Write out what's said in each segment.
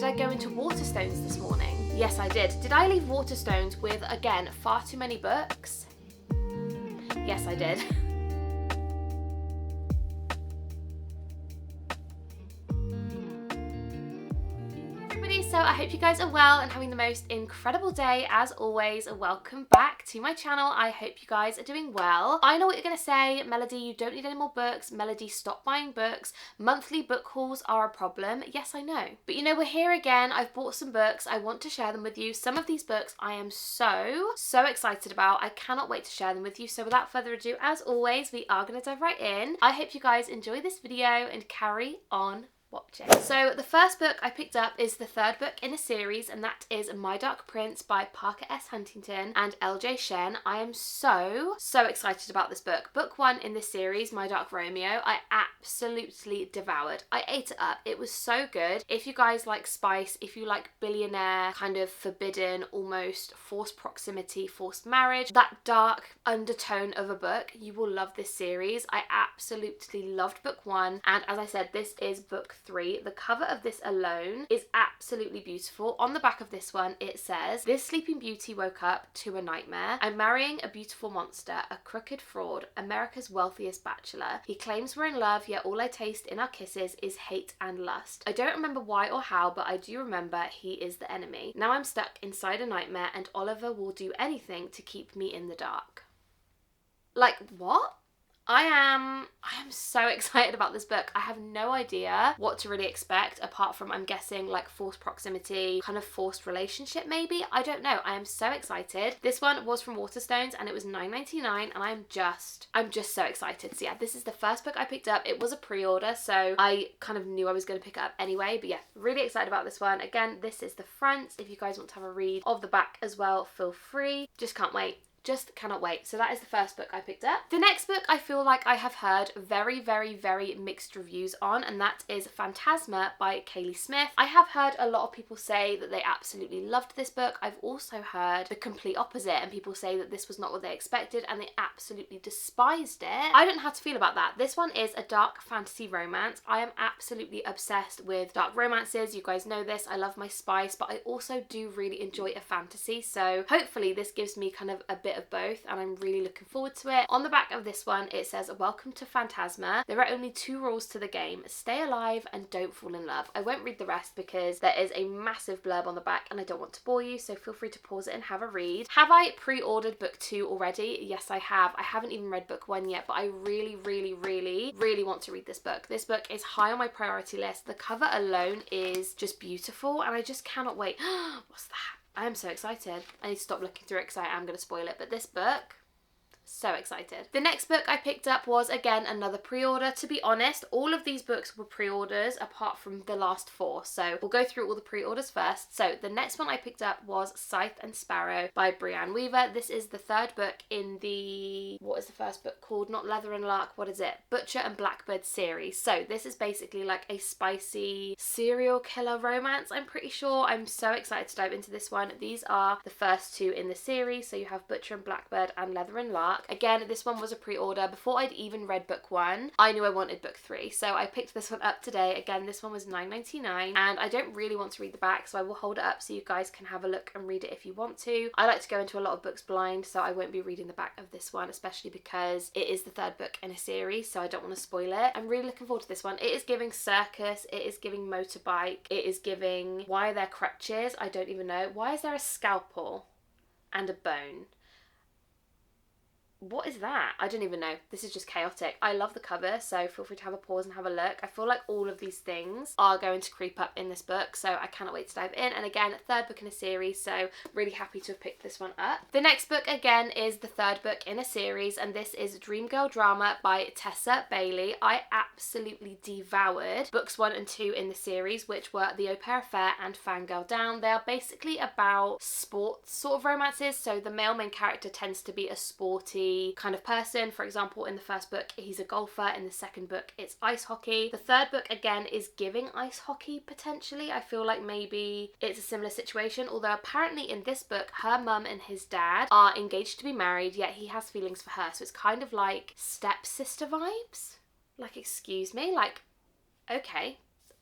Did I go into Waterstones this morning? Yes, I did. Did I leave Waterstones with, again, far too many books? Yes, I did. So I hope you guys are well and having the most incredible day. As always, welcome back to my channel. I hope you guys are doing well. I know what you're going to say, Melody, you don't need any more books. Melody, stop buying books. Monthly book hauls are a problem. Yes, I know. But you know, we're here again. I've bought some books. I want to share them with you. Some of these books I am so excited about. I cannot wait to share them with you. So without further ado, as always, we are going to dive right in. I hope you guys enjoy this video and carry on watching. So the first book I picked up is the third book in a series, and that is My Dark Prince by Parker S. Huntington and LJ Shen. I am so excited about this book. Book one in this series, My Dark Romeo, I absolutely devoured. I ate it up. It was so good. If you guys like spice, if you like billionaire, kind of forbidden, almost forced proximity, forced marriage, that dark undertone of a book, you will love this series. I absolutely loved book one, and as I said, this is book three. The cover of this alone is absolutely beautiful. On the back of this one it says, "This sleeping beauty woke up to a nightmare. I'm marrying a beautiful monster, a crooked fraud, America's wealthiest bachelor. He claims we're in love, yet all I taste in our kisses is hate and lust. I don't remember why or how, but I do remember he is the enemy. Now I'm stuck inside a nightmare and Oliver will do anything to keep me in the dark." Like, what? I am so excited about this book. I have no idea what to really expect, apart from, I'm guessing, like forced proximity, kind of forced relationship maybe. I don't know. I am so excited. This one was from Waterstones and it was $9.99, and I'm just so excited. So yeah, this is the first book I picked up. It was a pre-order, so I kind of knew I was going to pick it up anyway. But yeah, really excited about this one. Again, this is the front. If you guys want to have a read of the back as well, feel free. Just can't wait. Just cannot wait. So that is the first book I picked up. The next book I feel like I have heard very mixed reviews on, and that is Fantasma by Kaylee Smith. I have heard a lot of people say that they absolutely loved this book. I've also heard the complete opposite, and people say that this was not what they expected and they absolutely despised it. I don't know how to feel about that. This one is a dark fantasy romance. I am absolutely obsessed with dark romances. You guys know this. I love my spice, but I also do really enjoy a fantasy. So hopefully this gives me kind of a bit of both, and I'm really looking forward to it. On the back of this one it says, "Welcome to Fantasma. There are only 2 rules to the game. Stay alive and don't fall in love." I won't read the rest because there is a massive blurb on the back and I don't want to bore you, so feel free to pause it and have a read. Have I pre-ordered book 2 already? Yes, I have. I haven't even read book 1 yet, but I really want to read this book. This book is high on my priority list. The cover alone is just beautiful and I just cannot wait. What's that? I am so excited. I need to stop looking through it because I am going to spoil it. But this book, so excited. The next book I picked up was, again, another pre-order. To be honest, all of these books were pre-orders apart from the last 4. So we'll go through all the pre-orders first. So the next one I picked up was Scythe and Sparrow by Brianne Weaver. This is the third book in the, what is the first book called? Not Leather and Lark, what is it? Butcher and Blackbird series. So this is basically like a spicy serial killer romance, I'm pretty sure. I'm so excited to dive into this one. These are the first 2 in the series. So you have Butcher and Blackbird and Leather and Lark. Again, this one was a pre-order. Before I'd even read book 1, I knew I wanted book 3. So I picked this one up today. Again, this one was $9.99, and I don't really want to read the back, so I will hold it up so you guys can have a look and read it if you want to. I like to go into a lot of books blind, so I won't be reading the back of this one, especially because it is the third book in a series, so I don't want to spoil it. I'm really looking forward to this one. It is giving circus, it is giving motorbike, it is giving, why are there crutches? I don't even know. Why is there a scalpel and a bone? What is that? I don't even know. This is just chaotic. I love the cover, so feel free to have a pause and have a look. I feel like all of these things are going to creep up in this book, so I cannot wait to dive in. And again, third book in a series, so really happy to have picked this one up. The next book, again, is the third book in a series, and this is Dreamgirl Drama by Tessa Bailey. I absolutely devoured books 1 and 2 in the series, which were The Au Pair Affair and Fangirl Down. They are basically about sports sort of romances, so the male main character tends to be a sporty kind of person. For example, in the first book he's a golfer, in the second book it's ice hockey. The third book again is giving ice hockey potentially. I feel like maybe it's a similar situation, although apparently in this book her mum and his dad are engaged to be married, yet he has feelings for her, so it's kind of like stepsister vibes. Like, excuse me, like, okay,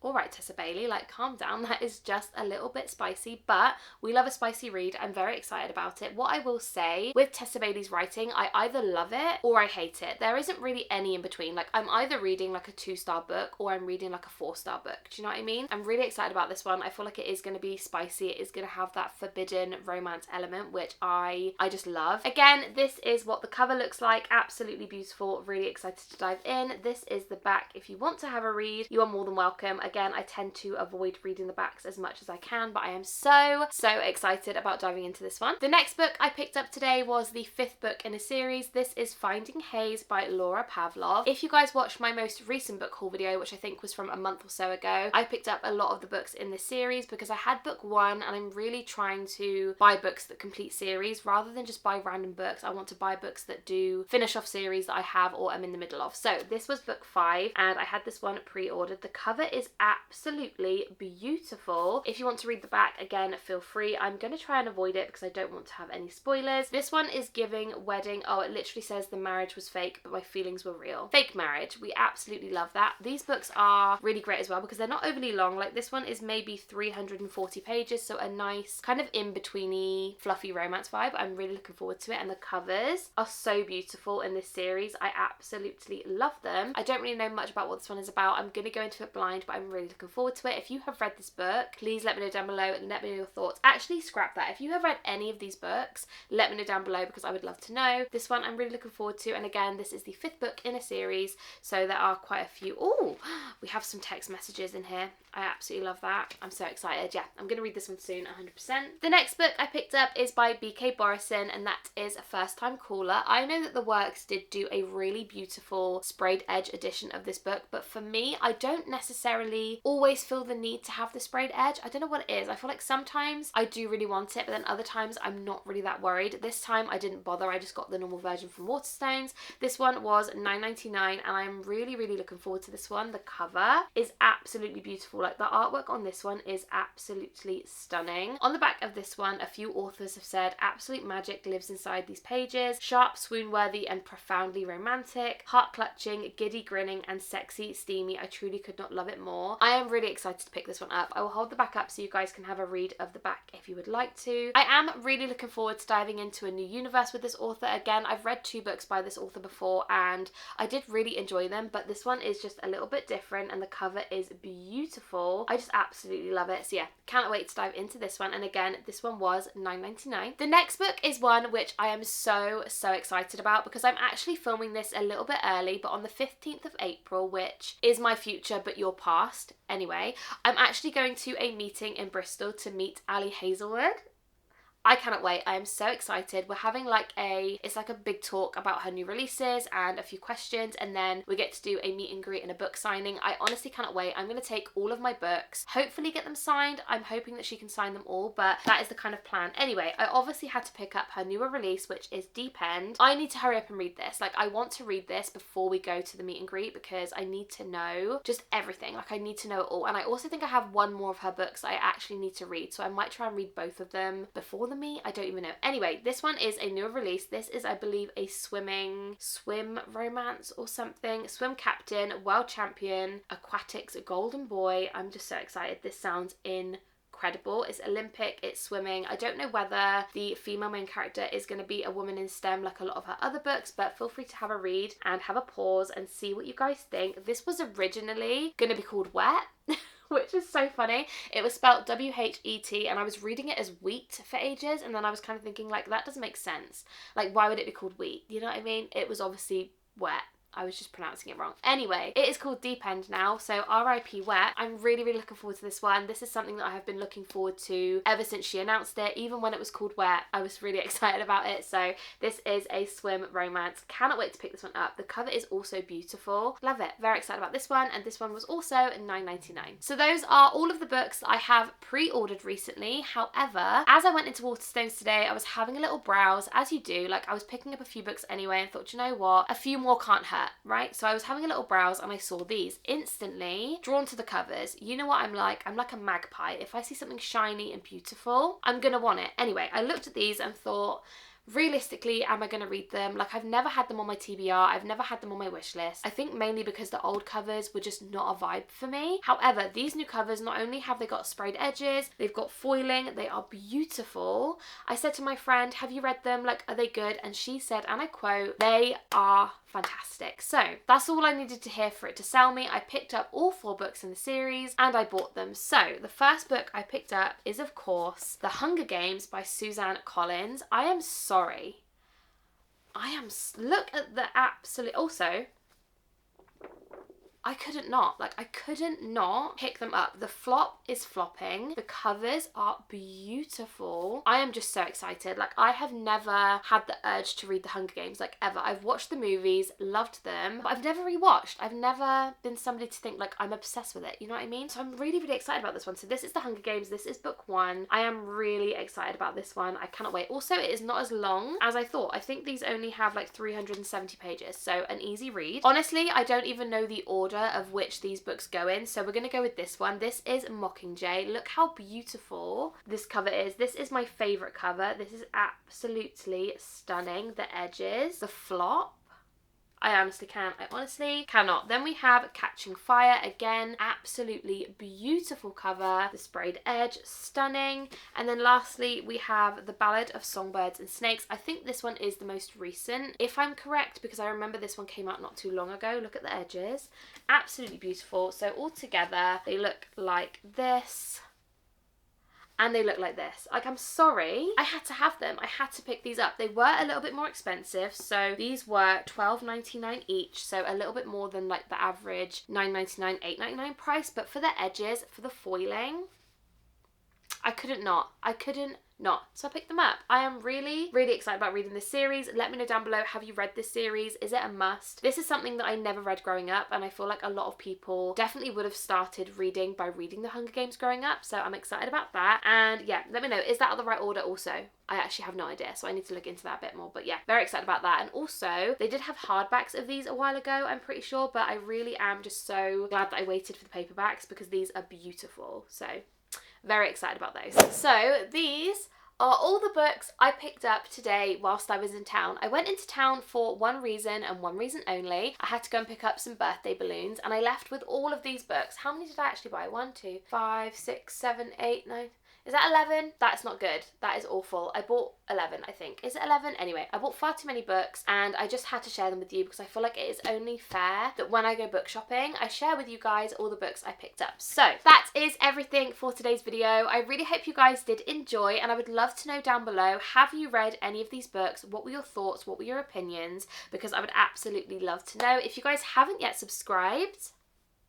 All right, Tessa Bailey, like calm down. That is just a little bit spicy, but we love a spicy read. I'm very excited about it. What I will say with Tessa Bailey's writing, I either love it or I hate it. There isn't really any in between. Like I'm either reading like a 2-star book or I'm reading like a 4-star book. Do you know what I mean? I'm really excited about this one. I feel like it is going to be spicy. It is going to have that forbidden romance element, which I just love. Again, this is what the cover looks like. Absolutely beautiful. Really excited to dive in. This is the back. If you want to have a read, you are more than welcome. Again, I tend to avoid reading the backs as much as I can, but I am so excited about diving into this one. The next book I picked up today was the 5th book in a series. This is Finding Haze by Laura Pavlov. If you guys watched my most recent book haul video, which I think was from a month or so ago, I picked up a lot of the books in this series because I had book 1 and I'm really trying to buy books that complete series rather than just buy random books. I want to buy books that do finish off series that I have or am in the middle of. So this was book 5 and I had this one pre-ordered. The cover is absolutely beautiful. If you want to read the back, again, feel free. I'm going to try and avoid it because I don't want to have any spoilers. This one is giving wedding. Oh, it literally says the marriage was fake, but my feelings were real. Fake marriage. We absolutely love that. These books are really great as well because they're not overly long. Like this one is maybe 340 pages, so a nice kind of in-betweeny fluffy romance vibe. I'm really looking forward to it, and the covers are so beautiful in this series. I absolutely love them. I don't really know much about what this one is about. I'm going to go into it blind, but I'm really looking forward to it. If you have read this book, please let me know down below and let me know your thoughts. Actually, scrap that. If you have read any of these books, let me know down below because I would love to know. This one I'm really looking forward to, and again, this is the 5th book in a series, so there are quite a few. Oh, we have some text messages in here. I absolutely love that. I'm so excited. Yeah, I'm going to read this one soon, 100%. The next book I picked up is by BK Borison, and that is A First Time Caller. I know that the Works did do a really beautiful sprayed edge edition of this book, but for me, I don't necessarily always feel the need to have the sprayed edge. I don't know what it is. I feel like sometimes I do really want it, but then other times I'm not really that worried. This time I didn't bother. I just got the normal version from Waterstones. This one was $9.99 and I'm really looking forward to this one. The cover is absolutely beautiful. Like the artwork on this one is absolutely stunning. On the back of this one, a few authors have said absolute magic lives inside these pages. Sharp, swoon-worthy and profoundly romantic. Heart-clutching, giddy grinning and sexy, steamy. I truly could not love it more. I am really excited to pick this one up. I will hold the back up so you guys can have a read of the back if you would like to. I am really looking forward to diving into a new universe with this author. Again, I've read 2 books by this author before and I did really enjoy them, but this one is just a little bit different and the cover is beautiful. I just absolutely love it. So yeah, can't wait to dive into this one. And again, this one was $9.99. The next book is one which I am so excited about because I'm actually filming this a little bit early, but on the 15th of April, which is my future but your past. Anyway, I'm actually going to a meeting in Bristol to meet Ali Hazelwood. I cannot wait. I am so excited. We're having like it's like a big talk about her new releases and a few questions, and then we get to do a meet and greet and a book signing. I honestly cannot wait. I'm going to take all of my books, hopefully get them signed. I'm hoping that she can sign them all, but that is the kind of plan. Anyway, I obviously had to pick up her newer release, which is Deep End. I need to hurry up and read this. Like I want to read this before we go to the meet and greet because I need to know just everything. Like I need to know it all. And I also think I have one more of her books I actually need to read, so I might try and read both of them before the meet. I don't even know. Anyway, this one is a newer release. This is, I believe, a swim romance or something. Swim captain, world champion, aquatics, golden boy. I'm just so excited. This sounds incredible. It's Olympic, it's swimming. I don't know whether the female main character is going to be a woman in STEM like a lot of her other books, but feel free to have a read and have a pause and see what you guys think. This was originally going to be called Wet. Which is so funny. It was spelled W-H-E-T and I was reading it as wheat for ages, and then I was kind of thinking like that doesn't make sense. Like why would it be called wheat? You know what I mean? It was obviously wet. I was just pronouncing it wrong. Anyway, it is called Deep End now, so R.I.P. Wet. I'm really looking forward to this one. This is something that I have been looking forward to ever since she announced it. Even when it was called Wet, I was really excited about it. So this is a swim romance. Cannot wait to pick this one up. The cover is also beautiful. Love it. Very excited about this one, and this one was also $9.99. So those are all of the books that I have pre-ordered recently. However, as I went into Waterstones today, I was having a little browse, as you do. Like I was picking up a few books anyway and thought, you know what? A few more can't hurt. Right? So I was having a little browse and I saw these. Instantly drawn to the covers. You know what I'm like? I'm like a magpie. If I see something shiny and beautiful, I'm gonna want it. Anyway, I looked at these and thought, realistically, am I going to read them? Like, I've never had them on my TBR. I've never had them on my wish list. I think mainly because the old covers were just not a vibe for me. However, these new covers, not only have they got sprayed edges, they've got foiling, they are beautiful. I said to my friend, have you read them? Like, are they good? And she said, and I quote, they are fantastic. So that's all I needed to hear for it to sell me. I picked up all 4 books in the series and I bought them. So the first book I picked up is, of course, The Hunger Games by Suzanne Collins. I am sorry. Look at the absolute, also, I couldn't not pick them up. The flop is flopping. The covers are beautiful. I am just so excited. Like, I have never had the urge to read The Hunger Games, like, ever. I've watched the movies, loved them, but I've never rewatched. I've never been somebody to think, like, I'm obsessed with it. You know what I mean? So I'm really, really excited about this one. So this is The Hunger Games. This is book 1. I am really excited about this one. I cannot wait. Also, it is not as long as I thought. I think these only have like 370 pages, so an easy read. Honestly, I don't even know the order of which these books go in, so we're going to go with this one. This is Mockingjay. Look how beautiful this cover is. This is my favourite cover. This is absolutely stunning. The edges, the flop, I honestly cannot. Then we have Catching Fire. Again, absolutely beautiful cover. The sprayed edge, stunning. And then lastly, we have The Ballad of Songbirds and Snakes. I think this one is the most recent, if I'm correct, because I remember this one came out not too long ago. Look at the edges. Absolutely beautiful. So all together, they look like this. And they look like this. Like, I'm sorry, I had to have them. I had to pick these up. They were a little bit more expensive, so these were $12.99 each, so a little bit more than like the average $9.99, $8.99 price, but for the edges, for the foiling, I couldn't not. So I picked them up. I am really, really excited about reading this series. Let me know down below, have you read this series? Is it a must? This is something that I never read growing up, and I feel like a lot of people definitely would have started reading by reading The Hunger Games growing up, so I'm excited about that. And yeah, let me know, is that the right order also? I actually have no idea, so I need to look into that a bit more, but yeah, very excited about that. And also, they did have hardbacks of these a while ago, I'm pretty sure, but I really am just so glad that I waited for the paperbacks because these are beautiful. So very excited about those. So these are all the books I picked up today whilst I was in town. I went into town for one reason and one reason only. I had to go and pick up some birthday balloons, and I left with all of these books. How many did I actually buy? 1, 2, 5, 6, 7, 8, 9... Is that 11? That's not good. That is awful. I bought 11, I think. Is it 11? Anyway, I bought far too many books, and I just had to share them with you because I feel like it is only fair that when I go book shopping, I share with you guys all the books I picked up. So that is everything for today's video. I really hope you guys did enjoy, and I would love to know down below, have you read any of these books? What were your thoughts? What were your opinions? Because I would absolutely love to know. If you guys haven't yet subscribed,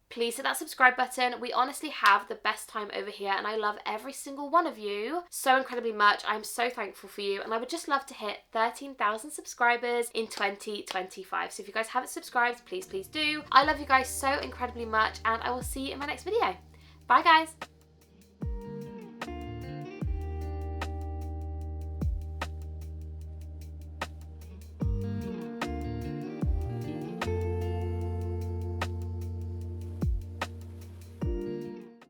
please hit that subscribe button. We honestly have the best time over here, and I love every single one of you so incredibly much. I'm so thankful for you, and I would just love to hit 13,000 subscribers in 2025. So if you guys haven't subscribed, please do. I love you guys so incredibly much, and I will see you in my next video. Bye guys.